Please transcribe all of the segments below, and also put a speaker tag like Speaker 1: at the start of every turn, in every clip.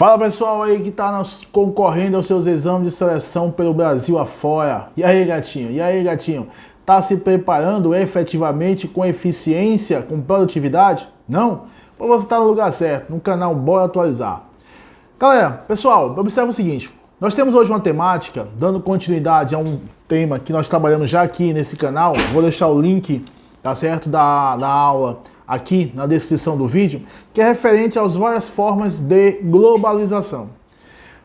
Speaker 1: Fala pessoal aí que tá concorrendo aos seus exames de seleção pelo Brasil afora. E aí gatinho? E aí gatinho? Tá se preparando efetivamente com eficiência, com produtividade? Não? Ou você tá no lugar certo, no canal Bora Atualizar. Galera, pessoal, observa o seguinte. Nós temos hoje uma temática, dando continuidade a um tema que nós trabalhamos já aqui nesse canal. Vou deixar o link, tá certo, da aula aqui na descrição do vídeo, que é referente às várias formas de globalização.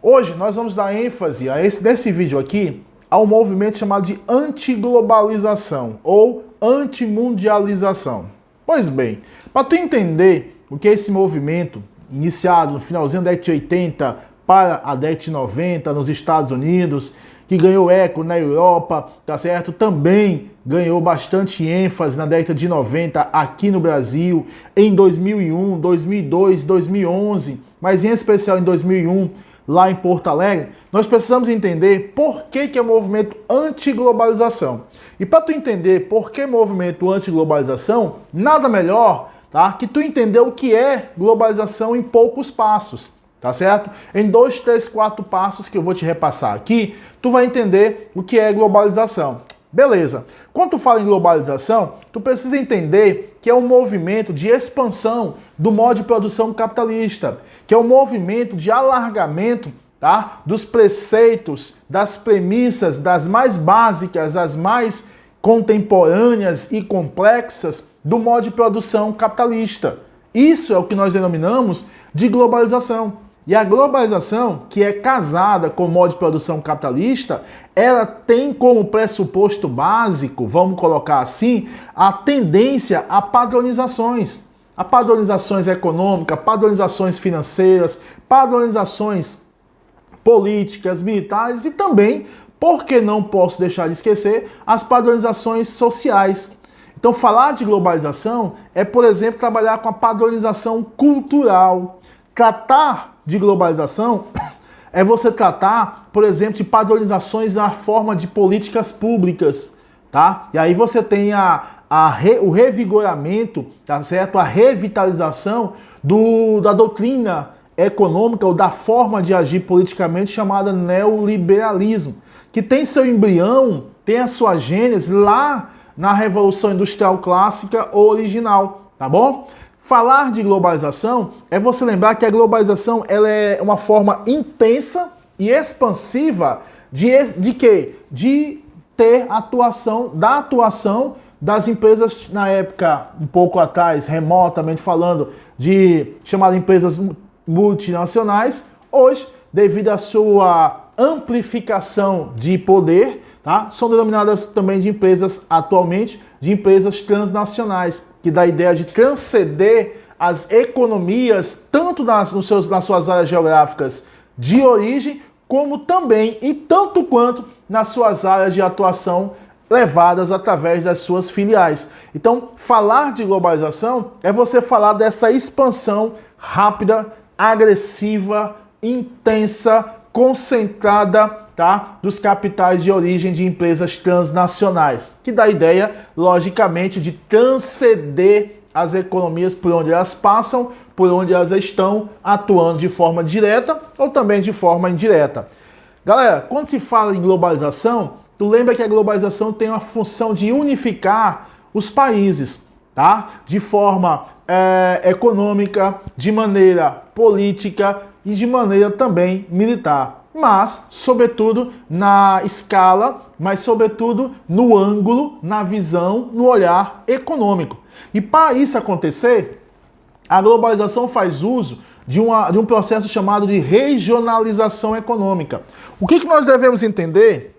Speaker 1: Hoje nós vamos dar ênfase nesse vídeo aqui ao movimento chamado de antiglobalização ou antimundialização. Pois bem, para tu entender o que é esse movimento, iniciado no finalzinho da década de 80 para a década de 90 nos Estados Unidos, que ganhou eco na Europa, tá certo? Também ganhou bastante ênfase na década de 90 aqui no Brasil, em 2001, 2002, 2011, mas em especial em 2001, lá em Porto Alegre. Nós precisamos entender por que é o movimento anti-globalização. E para tu entender por que movimento anti-globalização, nada melhor, tá, que tu entender o que é globalização em poucos passos. Tá certo? Em 2, 3, 4 passos que eu vou te repassar aqui, tu vai entender o que é globalização. Beleza. Quando tu fala em globalização, tu precisa entender que é um movimento de expansão do modo de produção capitalista, que é um movimento de alargamento, tá, dos preceitos, das premissas, das mais básicas, das mais contemporâneas e complexas do modo de produção capitalista. Isso é o que nós denominamos de globalização. E a globalização, que é casada com o modo de produção capitalista, ela tem como pressuposto básico, vamos colocar assim, a tendência a padronizações. A padronizações econômicas, padronizações financeiras, padronizações políticas, militares e também, porque não posso deixar de esquecer, as padronizações sociais. Então, falar de globalização é, por exemplo, trabalhar com a padronização cultural. Tratar de globalização é você tratar, por exemplo, de padronizações na forma de políticas públicas, tá? E aí você tem o revigoramento, tá certo? A revitalização da doutrina econômica ou da forma de agir politicamente chamada neoliberalismo, que tem seu embrião, tem a sua gênese lá na Revolução Industrial Clássica ou original, tá bom? Falar de globalização é você lembrar que a globalização ela é uma forma intensa e expansiva de quê? De ter atuação das empresas, na época, um pouco atrás, remotamente falando, de chamadas empresas multinacionais. Hoje, devido à sua amplificação de poder, tá? São denominadas também de empresas, atualmente, de empresas transnacionais, que dá a ideia de transcender as economias, tanto nas suas áreas geográficas de origem, como também, e tanto quanto, nas suas áreas de atuação levadas através das suas filiais. Então, falar de globalização é você falar dessa expansão rápida, agressiva, intensa, concentrada, tá, dos capitais de origem de empresas transnacionais, que dá a ideia, logicamente, de transcender as economias por onde elas passam, por onde elas estão atuando de forma direta ou também de forma indireta. Galera, quando se fala em globalização, tu lembra que a globalização tem uma função de unificar os países, tá? De forma econômica, de maneira política e de maneira também militar. Mas, sobretudo, na escala, mas, sobretudo, no ângulo, na visão, no olhar econômico. E para isso acontecer, a globalização faz uso de um processo chamado de regionalização econômica. O que nós devemos entender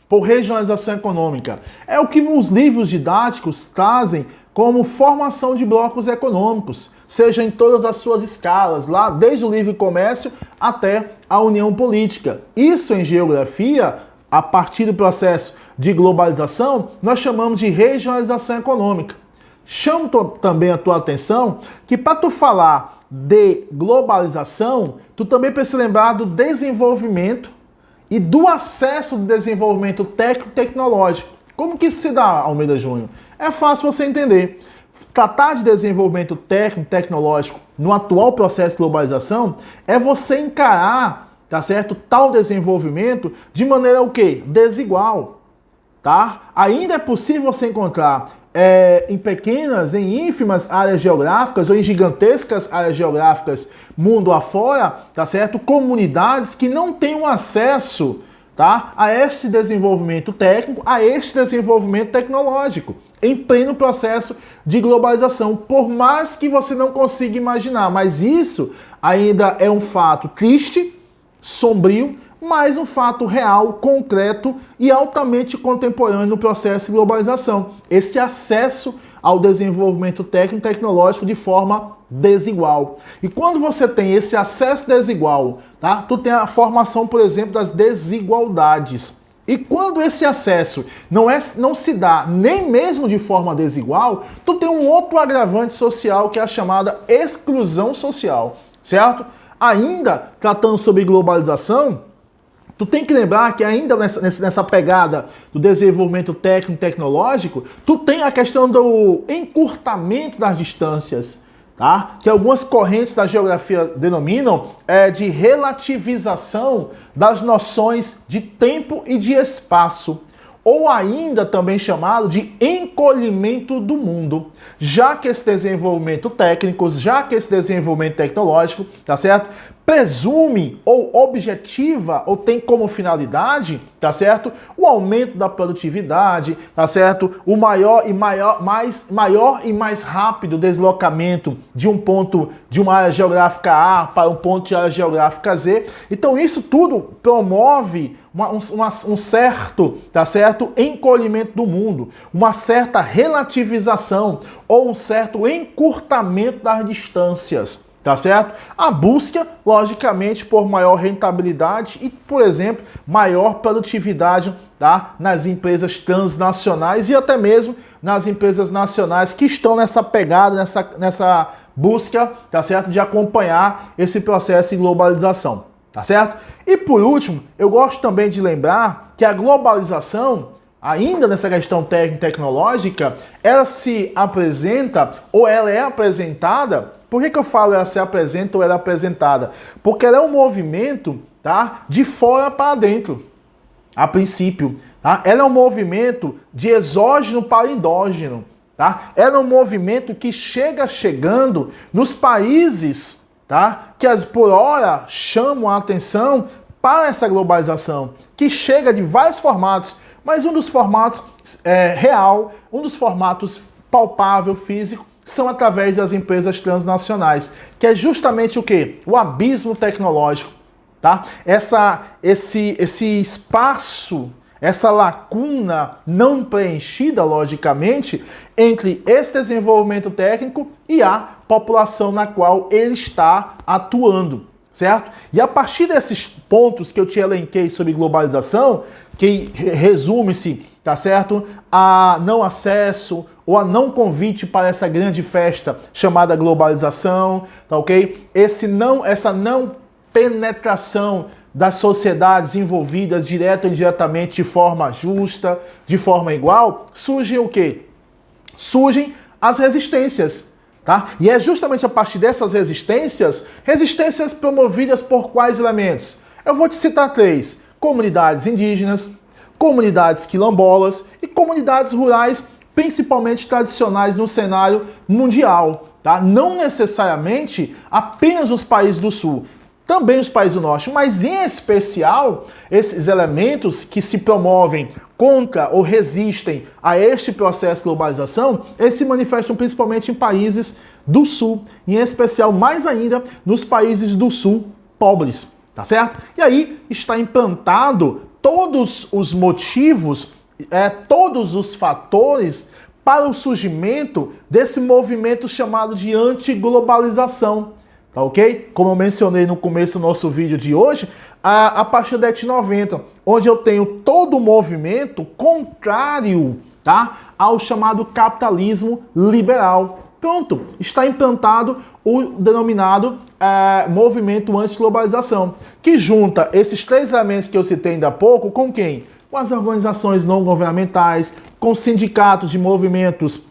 Speaker 1: por regionalização econômica? É o que os livros didáticos trazem como formação de blocos econômicos, seja em todas as suas escalas, lá desde o livre comércio até a união política. Isso em geografia, a partir do processo de globalização, nós chamamos de regionalização econômica. Chamo também a tua atenção que para tu falar de globalização, tu também precisa lembrar do desenvolvimento e do acesso do desenvolvimento técnico-tecnológico. Como que isso se dá, Almeida Júnior? É fácil você entender. Tratar de desenvolvimento técnico, tecnológico no atual processo de globalização é você encarar, tá certo, tal desenvolvimento de maneira o quê? Desigual, tá? Ainda é possível você encontrar em pequenas, em ínfimas áreas geográficas ou em gigantescas áreas geográficas mundo afora, tá certo? Comunidades que não têm acesso, tá, a este desenvolvimento técnico, a este desenvolvimento tecnológico, em pleno processo de globalização, por mais que você não consiga imaginar. Mas isso ainda é um fato triste, sombrio, mas um fato real, concreto e altamente contemporâneo no processo de globalização. Esse acesso ao desenvolvimento técnico e tecnológico de forma desigual. E quando você tem esse acesso desigual, tá? Tu tem a formação, por exemplo, das desigualdades. E quando esse acesso não se dá nem mesmo de forma desigual, tu tem um outro agravante social que é a chamada exclusão social, certo? Ainda tratando sobre globalização, tu tem que lembrar que ainda nessa pegada do desenvolvimento técnico e tecnológico, tu tem a questão do encurtamento das distâncias, tá? Que algumas correntes da geografia denominam de relativização das noções de tempo e de espaço, ou ainda também chamado de encolhimento do mundo, já que esse desenvolvimento técnico, já que esse desenvolvimento tecnológico, tá certo? Presume ou objetiva ou tem como finalidade, tá certo? O aumento da produtividade, tá certo? O maior e mais rápido deslocamento de um ponto, de uma área geográfica A para um ponto de área geográfica Z. Então isso tudo promove um certo, tá certo, encolhimento do mundo, uma certa relativização ou um certo encurtamento das distâncias. Tá certo? A busca, logicamente, por maior rentabilidade e, por exemplo, maior produtividade, tá, nas empresas transnacionais e até mesmo nas empresas nacionais que estão nessa pegada, nessa busca, tá certo, de acompanhar esse processo de globalização, tá certo? E por último, eu gosto também de lembrar que a globalização, ainda nessa questão tecnológica, ela se apresenta ou ela é apresentada. Por que eu falo ela se apresenta ou ela é apresentada? Porque ela é um movimento, tá, de fora para dentro, a princípio. Tá? Ela é um movimento de exógeno para endógeno. Tá? Ela é um movimento que chegando nos países, tá, que por hora chamam a atenção para essa globalização, que chega de vários formatos, mas um dos formatos real, um dos formatos palpável, físico, são através das empresas transnacionais, que é justamente o quê? O abismo tecnológico, tá? Esse espaço, essa lacuna não preenchida, logicamente, entre esse desenvolvimento técnico e a população na qual ele está atuando, certo? E a partir desses pontos que eu te elenquei sobre globalização, que resume-se, tá certo, a não acesso ou a não convite para essa grande festa chamada globalização, tá ok? Essa não penetração das sociedades envolvidas direta ou indiretamente de forma justa, de forma igual, surgem o quê? Surgem as resistências, tá? E é justamente a partir dessas resistências promovidas por quais elementos? Eu vou te citar 3: comunidades indígenas, comunidades quilombolas e comunidades rurais, principalmente tradicionais no cenário mundial, tá? Não necessariamente apenas os países do Sul, também os países do Norte, mas em especial esses elementos que se promovem contra ou resistem a este processo de globalização, eles se manifestam principalmente em países do Sul, em especial mais ainda nos países do Sul pobres, tá certo? E aí está implantado todos os motivos, todos os fatores para o surgimento desse movimento chamado de antiglobalização, tá ok? Como eu mencionei no começo do nosso vídeo de hoje, a partir da década de 90, onde eu tenho todo o movimento contrário, tá, ao chamado capitalismo liberal. Pronto, está implantado o denominado movimento antiglobalização, que junta esses 3 elementos que eu citei ainda há pouco com quem? Com as organizações não governamentais, com sindicatos de movimentos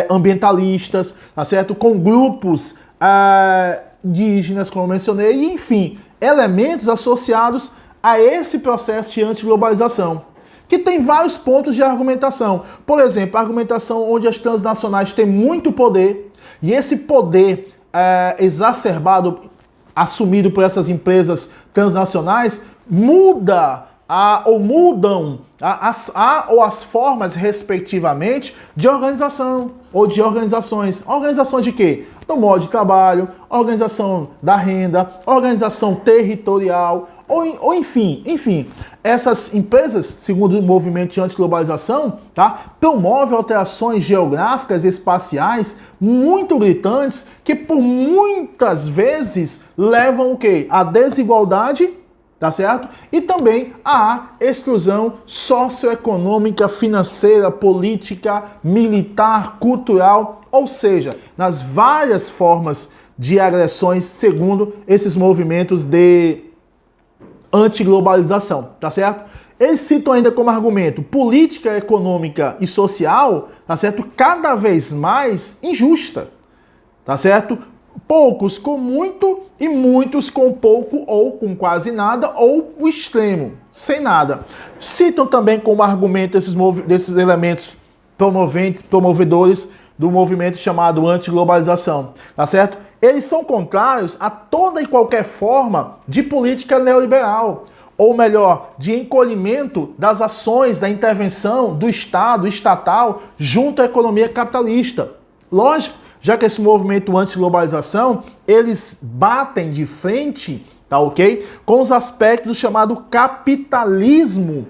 Speaker 1: ambientalistas, tá certo? Com grupos indígenas, como eu mencionei, e, enfim, elementos associados a esse processo de antiglobalização, que tem vários pontos de argumentação. Por exemplo, a argumentação onde as transnacionais têm muito poder, e esse poder exacerbado, assumido por essas empresas transnacionais, mudam as formas, respectivamente, de organização ou de organizações. Organizações de quê? Do modo de trabalho, organização da renda, organização territorial, ou enfim, essas empresas, segundo o movimento de antiglobalização, tá, promovem alterações geográficas e espaciais muito gritantes que por muitas vezes levam o quê? A desigualdade, tá certo? E também a exclusão socioeconômica, financeira, política, militar, cultural, ou seja, nas várias formas de agressões segundo esses movimentos de antiglobalização, tá certo? Eles citam ainda como argumento política, econômica e social, tá certo? Cada vez mais injusta, tá certo? Poucos com muito e muitos com pouco ou com quase nada ou o extremo, sem nada. Citam também como argumento desses elementos promovedores do movimento chamado antiglobalização, tá certo? Eles são contrários a toda e qualquer forma de política neoliberal, ou melhor, de encolhimento das ações da intervenção do Estado estatal junto à economia capitalista. Lógico, já que esse movimento anti-globalização, eles batem de frente, tá ok? Com os aspectos do chamado capitalismo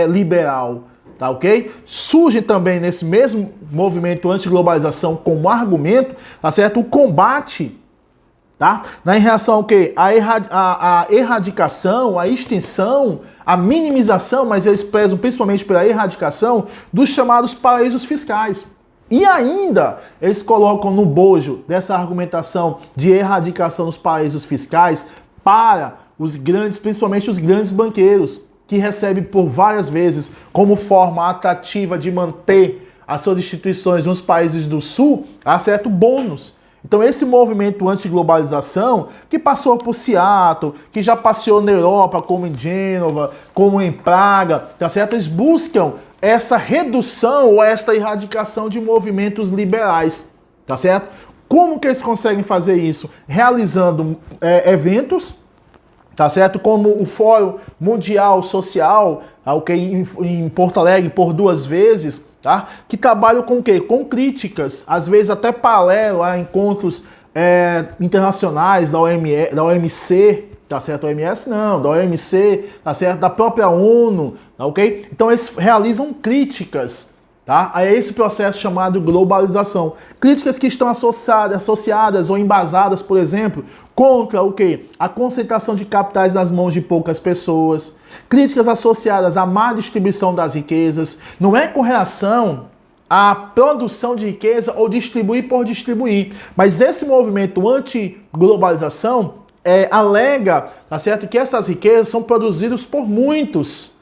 Speaker 1: liberal, tá ok? Surge também nesse mesmo movimento anti-globalização como argumento, tá certo? O combate, tá? Em relação ao quê? A erradicação, a extinção, a minimização, mas eles prezam principalmente pela erradicação dos chamados paraísos fiscais. E ainda eles colocam no bojo dessa argumentação de erradicação dos paraísos fiscais para os grandes, principalmente os grandes banqueiros, que recebem por várias vezes como forma atrativa de manter as suas instituições nos países do Sul, há certo bônus. Então esse movimento anti-globalização, que passou por Seattle, que já passeou na Europa, como em Gênova, como em Praga, tá certo? Eles buscam essa redução ou esta erradicação de movimentos liberais, tá certo? Como que eles conseguem fazer isso? Realizando eventos, tá certo? Como o Fórum Mundial Social, em Porto Alegre por 2 vezes, tá? Que trabalham com o quê? Com críticas, às vezes até paralelo a encontros internacionais da OMC, tá certo? OMS não, da OMC, tá certo? Da própria ONU, tá ok? Então eles realizam críticas, tá? A esse processo chamado globalização. Críticas que estão associadas ou embasadas, por exemplo, contra o quê? A concentração de capitais nas mãos de poucas pessoas. Críticas associadas à má distribuição das riquezas. Não é com relação à produção de riqueza ou distribuir por distribuir. Mas esse movimento anti-globalização alega, tá certo, que essas riquezas são produzidas por muitos,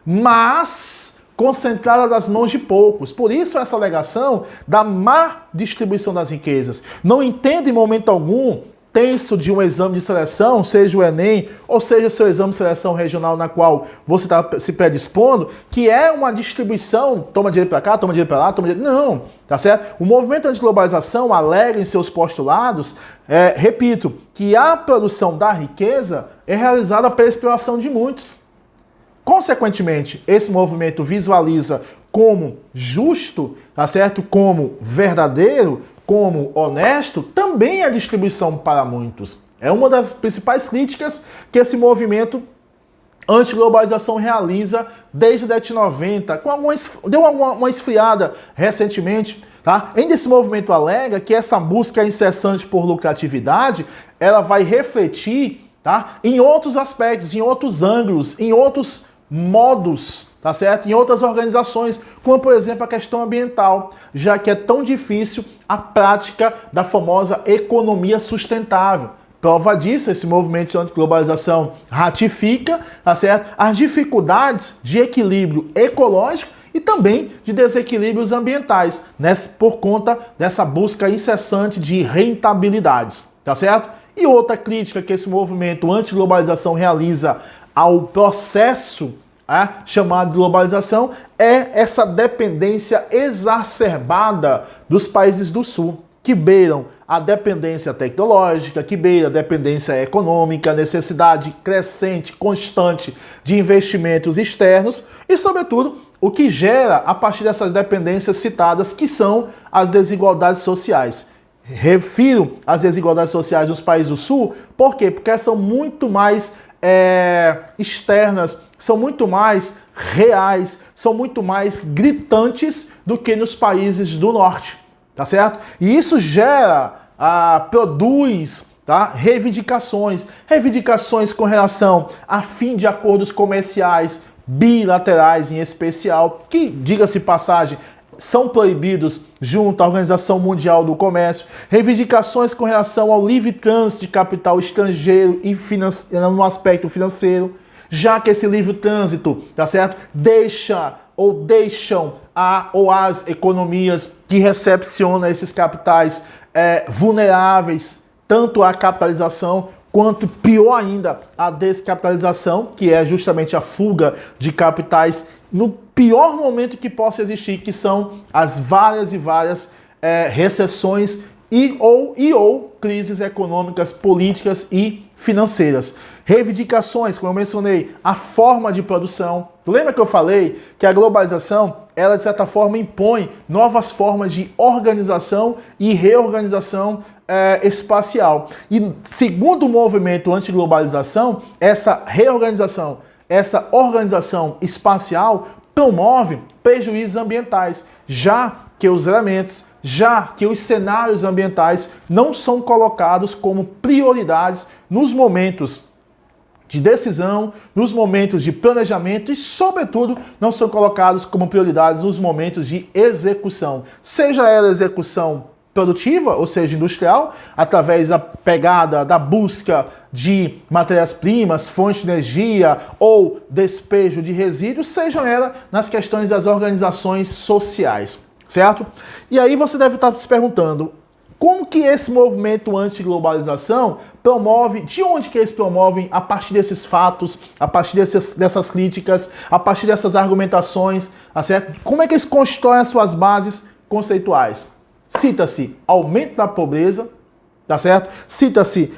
Speaker 1: mas concentradas nas mãos de poucos. Por isso essa alegação da má distribuição das riquezas. Não entende em momento algum texto de um exame de seleção, seja o Enem, ou seja o seu exame de seleção regional na qual você está se predispondo, que é uma distribuição, toma dinheiro para cá, toma dinheiro para lá, toma dinheiro... Não, tá certo? O movimento anti-globalização alega em seus postulados, repito, que a produção da riqueza é realizada pela exploração de muitos. Consequentemente, esse movimento visualiza como justo, tá certo? Como verdadeiro, como honesto, também a distribuição para muitos. É uma das principais críticas que esse movimento anti-globalização realiza desde a década de 90, deu uma esfriada recentemente, tá? Ainda esse movimento alega que essa busca incessante por lucratividade, ela vai refletir, tá? Em outros aspectos, em outros ângulos, em outros modos, tá certo? Em outras organizações, como por exemplo a questão ambiental, já que é tão difícil a prática da famosa economia sustentável. Prova disso, esse movimento de antiglobalização ratifica, tá certo? As dificuldades de equilíbrio ecológico e também de desequilíbrios ambientais, por conta dessa busca incessante de rentabilidades, tá certo? E outra crítica que esse movimento anti-globalização realiza ao processo chamado de globalização é essa dependência exacerbada dos países do Sul, que beiram a dependência tecnológica, que beira a dependência econômica, a necessidade crescente, constante de investimentos externos e, sobretudo, o que gera a partir dessas dependências citadas, que são as desigualdades sociais. Refiro às desigualdades sociais dos países do Sul, por quê? Porque elas são muito mais externas, são muito mais reais, são muito mais gritantes do que nos países do Norte, tá certo? E isso produz reivindicações com relação a fim de acordos comerciais bilaterais em especial, que, diga-se passagem, são proibidos junto à Organização Mundial do Comércio, reivindicações com relação ao livre trânsito de capital estrangeiro e no aspecto financeiro, já que esse livre trânsito, tá certo, deixam as economias que recepcionam esses capitais vulneráveis, tanto à capitalização quanto, pior ainda, à descapitalização, que é justamente a fuga de capitais no pior momento que possa existir, que são as várias recessões ou crises econômicas, políticas e financeiras. Reivindicações, como eu mencionei, a forma de produção. Lembra que eu falei que a globalização, ela de certa forma impõe novas formas de organização e reorganização espacial. E segundo o movimento anti-globalização, essa reorganização, essa organização espacial promove prejuízos ambientais, já que os cenários ambientais não são colocados como prioridades nos momentos de decisão, nos momentos de planejamento e, sobretudo, não são colocados como prioridades nos momentos de execução. Seja ela execução produtiva, ou seja, industrial, através da pegada da busca de matérias-primas, fontes de energia ou despejo de resíduos, seja ela nas questões das organizações sociais, certo? E aí você deve estar se perguntando, como que esse movimento anti-globalização promove, de onde que eles promovem a partir desses fatos, a partir dessas críticas, a partir dessas argumentações, tá certo? Como é que eles constroem as suas bases conceituais? Cita-se aumento da pobreza, tá certo? Cita-se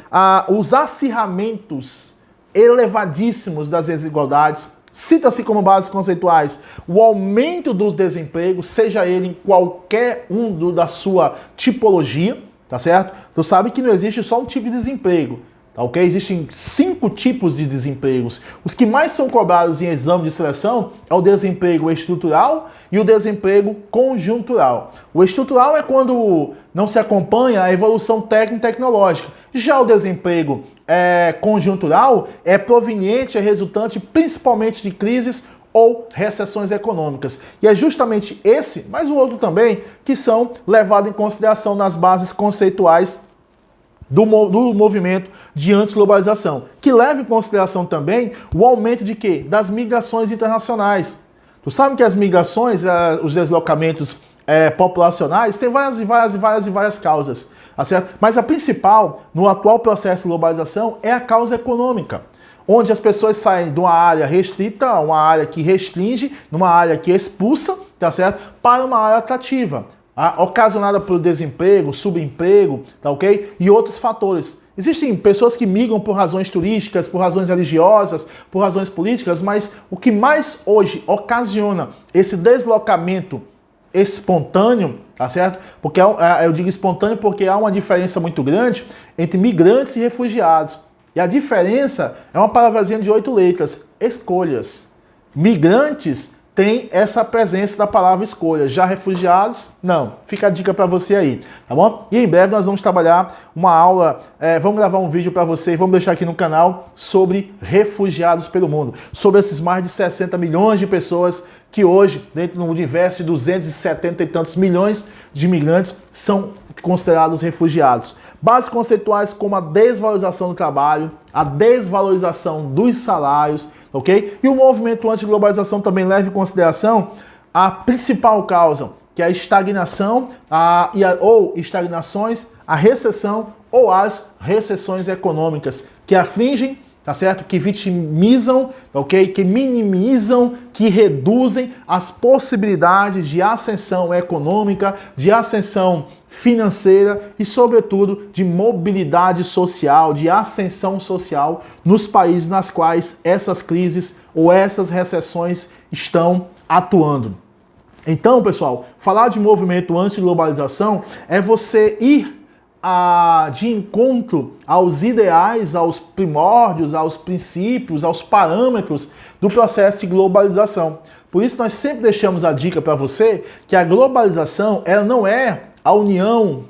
Speaker 1: os acirramentos elevadíssimos das desigualdades. Cita-se como bases conceituais o aumento dos desempregos, seja ele em qualquer da sua tipologia, tá certo? Tu sabe que não existe só um tipo de desemprego, tá ok? Existem 5 tipos de desempregos. Os que mais são cobrados em exame de seleção é o desemprego estrutural e o desemprego conjuntural. O estrutural é quando não se acompanha a evolução técnica e tecnológica. Já o desemprego conjuntural é proveniente, é resultante principalmente de crises ou recessões econômicas. E é justamente esse, mas o outro também, que são levados em consideração nas bases conceituais do movimento de anti-globalização, que leva em consideração também o aumento de quê? Das migrações internacionais. Tu sabe que as migrações, os deslocamentos populacionais, têm várias causas. Tá certo? Mas a principal, no atual processo de globalização, é a causa econômica, onde as pessoas saem de uma área restrita, uma área que restringe, numa área que expulsa, tá certo? Para uma área atrativa, ocasionada por desemprego, subemprego, tá ok? E outros fatores. Existem pessoas que migram por razões turísticas, por razões religiosas, por razões políticas, mas o que mais hoje ocasiona esse deslocamento espontâneo, tá certo? Porque eu digo espontâneo porque há uma diferença muito grande entre migrantes e refugiados. E a diferença é uma palavrazinha de 8 letras, escolhas. Migrantes têm essa presença da palavra escolha, já refugiados, não. Fica a dica para você aí, tá bom? E em breve nós vamos trabalhar uma aula, vamos gravar um vídeo para você e vamos deixar aqui no canal sobre refugiados pelo mundo, sobre esses mais de 60 milhões de pessoas que hoje, dentro do universo de 270 e tantos milhões de imigrantes, são considerados refugiados. Bases conceituais como a desvalorização do trabalho, a desvalorização dos salários, ok? E o movimento anti-globalização também leva em consideração a principal causa, que é a estagnação, ou estagnações, a recessão ou as recessões econômicas, que afligem, tá certo? Que vitimizam, ok? Que minimizam, que reduzem as possibilidades de ascensão econômica, de ascensão financeira e, sobretudo, de mobilidade social, de ascensão social nos países nas quais essas crises ou essas recessões estão atuando. Então, pessoal, falar de movimento anti-globalização é você ir de encontro aos ideais, aos primórdios, aos princípios, aos parâmetros do processo de globalização. Por isso nós sempre deixamos a dica para você que a globalização ela não é a união,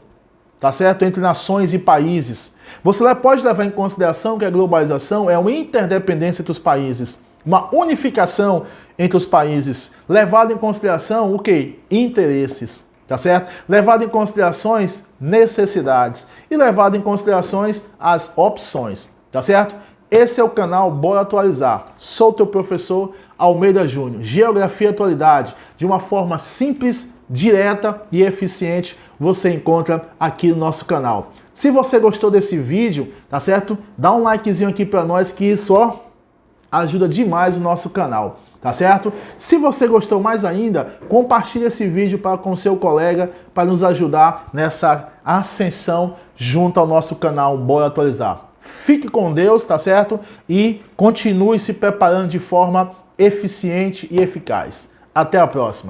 Speaker 1: tá certo, entre nações e países. Você pode levar em consideração que a globalização é uma interdependência entre os países, uma unificação entre os países, levado em consideração o quê? Interesses. Tá certo? Levado em considerações necessidades e levado em considerações as opções, tá certo? Esse é o canal Bora Atualizar. Sou teu professor Almeida Júnior. Geografia e atualidade, de uma forma simples, direta e eficiente, você encontra aqui no nosso canal. Se você gostou desse vídeo, tá certo? Dá um likezinho aqui para nós que isso, ajuda demais o nosso canal. Tá certo? Se você gostou mais ainda, compartilhe esse vídeo com seu colega para nos ajudar nessa ascensão junto ao nosso canal Bora Atualizar. Fique com Deus, tá certo? E continue se preparando de forma eficiente e eficaz. Até a próxima.